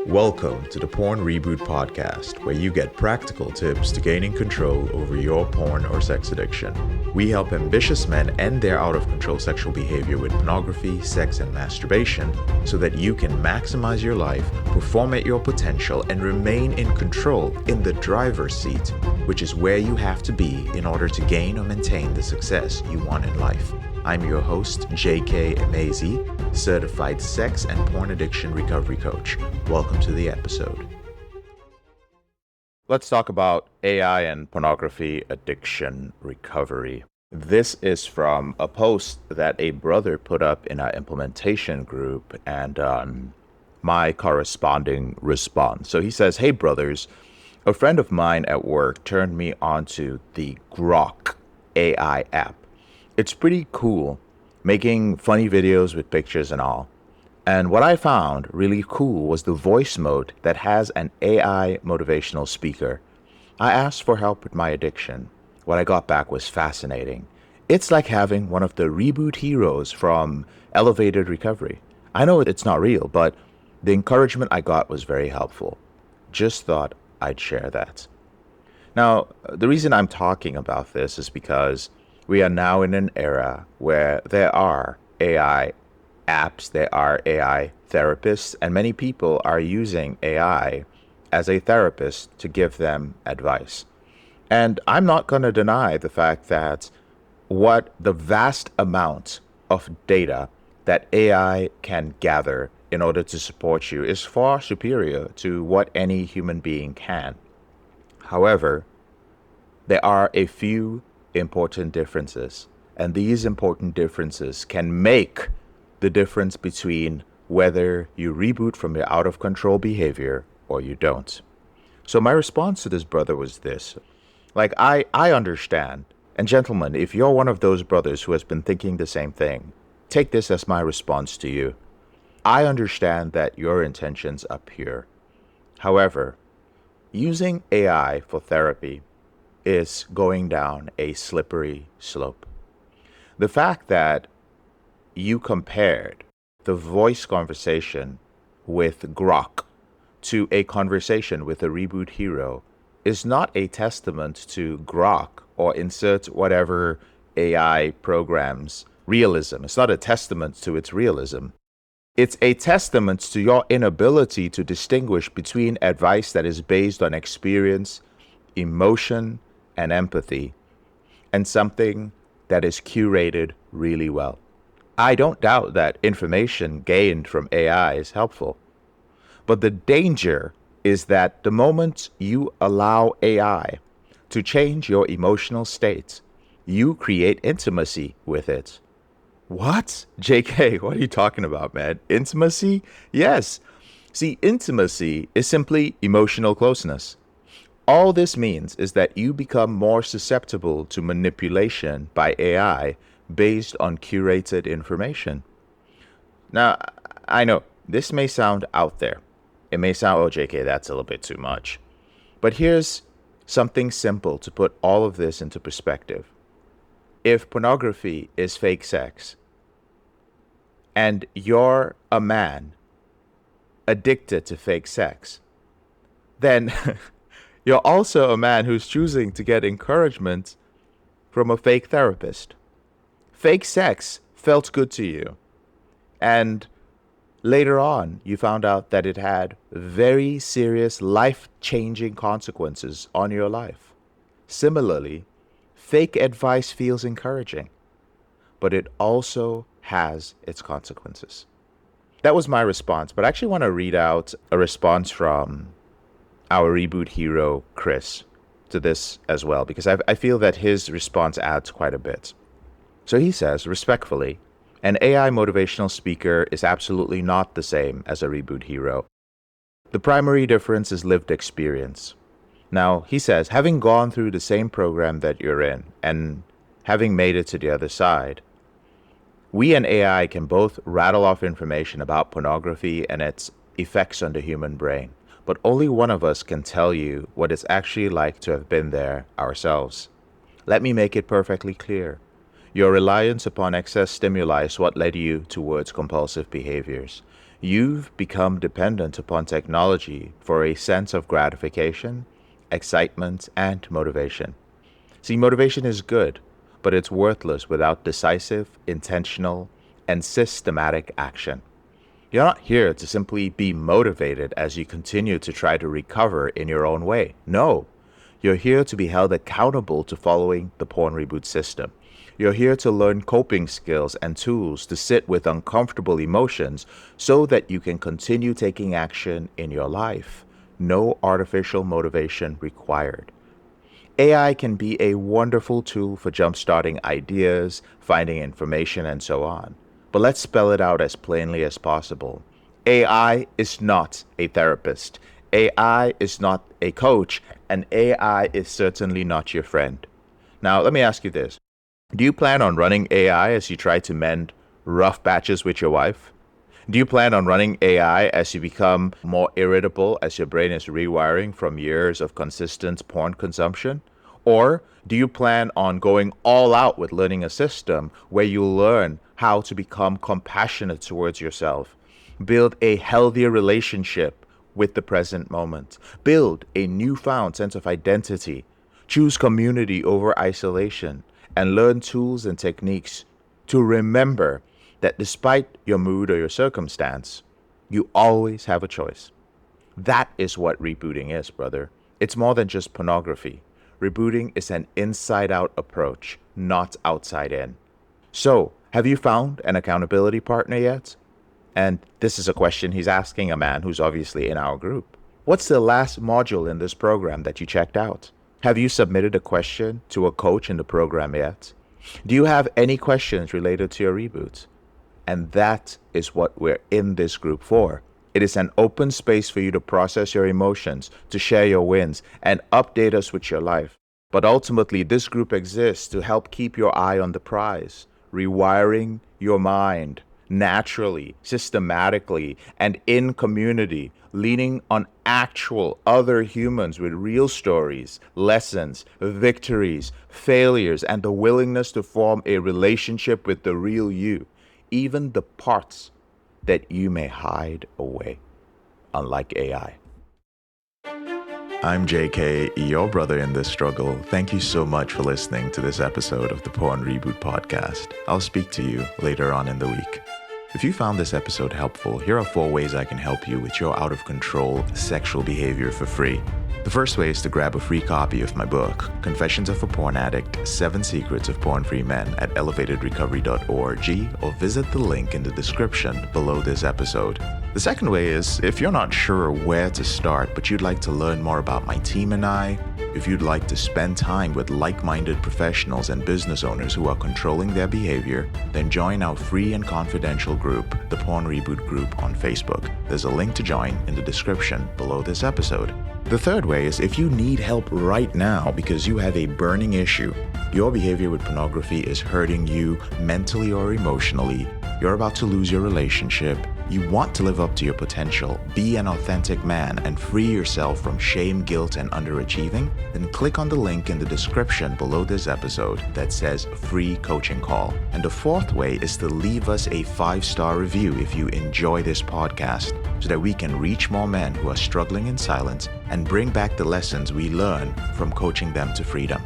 Welcome to the Porn Reboot podcast, where you get practical tips to gaining control over your porn or sex addiction. We help ambitious men end their out-of-control sexual behavior with pornography, sex, and masturbation so that you can maximize your life, perform at your potential, and remain in control in the driver's seat, which is where you have to be in order to gain or maintain the success you want in life. I'm your host, J.K. Emezi, certified sex and porn addiction recovery coach. Welcome to the episode. Let's talk about AI and pornography addiction recovery. This is from a post that a brother put up in our implementation group and my corresponding response. So he says, "Hey brothers, a friend of mine at work turned me onto the Grok AI app. It's pretty cool, making funny videos with pictures and all. And what I found really cool was the voice mode that has an AI motivational speaker. I asked for help with my addiction. What I got back was fascinating. It's like having one of the Reboot heroes from Elevated Recovery. I know it's not real, but the encouragement I got was very helpful. Just thought I'd share that." Now, the reason I'm talking about this is because we are now in an era where there are AI apps, there are AI therapists, and many people are using AI as a therapist to give them advice. And I'm not going to deny the fact that what the vast amount of data that AI can gather in order to support you is far superior to what any human being can. However, there are a few important differences, and these important differences can make the difference between whether you reboot from your out of control behavior or you don't. So my response to this brother was this. I understand, and gentlemen, if you're one of those brothers who has been thinking the same thing, take this as my response to you. I understand that your intentions are pure. However, using AI for therapy is going down a slippery slope. The fact that you compared the voice conversation with Grok to a conversation with a Reboot hero is not a testament to Grok or insert whatever AI program's realism. It's not a testament to its realism. It's a testament to your inability to distinguish between advice that is based on experience, emotion, and empathy, and something that is curated really well. I don't doubt that information gained from AI is helpful, but the danger is that the moment you allow AI to change your emotional state, you create intimacy with it. What? JK, what are you talking about, man? Intimacy? Yes. See, intimacy is simply emotional closeness. All this means is that you become more susceptible to manipulation by AI based on curated information. Now, I know this may sound out there. It may sound, oh, JK, that's a little bit too much. But here's something simple to put all of this into perspective. If pornography is fake sex, and you're a man addicted to fake sex, then you're also a man who's choosing to get encouragement from a fake therapist. Fake sex felt good to you. And later on, you found out that it had very serious life-changing consequences on your life. Similarly, fake advice feels encouraging, but it also has its consequences. That was my response, but I actually want to read out a response from our Reboot hero, Chris, to this as well, because I feel that his response adds quite a bit. So he says, respectfully, an AI motivational speaker is absolutely not the same as a Reboot hero. The primary difference is lived experience. Now, he says, having gone through the same program that you're in and having made it to the other side, we and AI can both rattle off information about pornography and its effects on the human brain. But only one of us can tell you what it's actually like to have been there ourselves. Let me make it perfectly clear. Your reliance upon excess stimuli is what led you towards compulsive behaviors. You've become dependent upon technology for a sense of gratification, excitement, and motivation. See, motivation is good, but it's worthless without decisive, intentional, and systematic action. You're not here to simply be motivated as you continue to try to recover in your own way. No, you're here to be held accountable to following the porn reboot system. You're here to learn coping skills and tools to sit with uncomfortable emotions so that you can continue taking action in your life. No artificial motivation required. AI can be a wonderful tool for jumpstarting ideas, finding information, and so on. But let's spell it out as plainly as possible. AI is not a therapist. AI is not a coach, and AI is certainly not your friend. Now, let me ask you this. Do you plan on running AI as you try to mend rough patches with your wife? Do you plan on running AI as you become more irritable as your brain is rewiring from years of consistent porn consumption? Or do you plan on going all out with learning a system where you learn how to become compassionate towards yourself, build a healthier relationship with the present moment, build a newfound sense of identity, choose community over isolation, and learn tools and techniques to remember that despite your mood or your circumstance, you always have a choice. That is what rebooting is, brother. It's more than just pornography. Rebooting is an inside-out approach, not outside-in. So, have you found an accountability partner yet? And this is a question he's asking a man who's obviously in our group. What's the last module in this program that you checked out? Have you submitted a question to a coach in the program yet? Do you have any questions related to your reboot? And that is what we're in this group for. It is an open space for you to process your emotions, to share your wins, and update us with your life. But ultimately, this group exists to help keep your eye on the prize, rewiring your mind naturally, systematically, and in community, leaning on actual other humans with real stories, lessons, victories, failures, and the willingness to form a relationship with the real you, even the parts that you may hide away, unlike AI. I'm JK, your brother in this struggle. Thank you so much for listening to this episode of the Porn Reboot podcast. I'll speak to you later on in the week. If you found this episode helpful, here are 4 ways I can help you with your out-of-control sexual behavior for free. The first way is to grab a free copy of my book, Confessions of a Porn Addict, 7 Secrets of Porn-Free Men at elevatedrecovery.org, or visit the link in the description below this episode. The second way is, if you're not sure where to start, but you'd like to learn more about my team and I, if you'd like to spend time with like-minded professionals and business owners who are controlling their behavior, then join our free and confidential group, the Porn Reboot Group on Facebook. There's a link to join in the description below this episode. The third way is if you need help right now because you have a burning issue, your behavior with pornography is hurting you mentally or emotionally, you're about to lose your relationship, you want to live up to your potential, be an authentic man, and free yourself from shame, guilt, and underachieving, then click on the link in the description below this episode that says free coaching call. And the fourth way is to leave us a 5-star review if you enjoy this podcast, so that we can reach more men who are struggling in silence and bring back the lessons we learn from coaching them to freedom.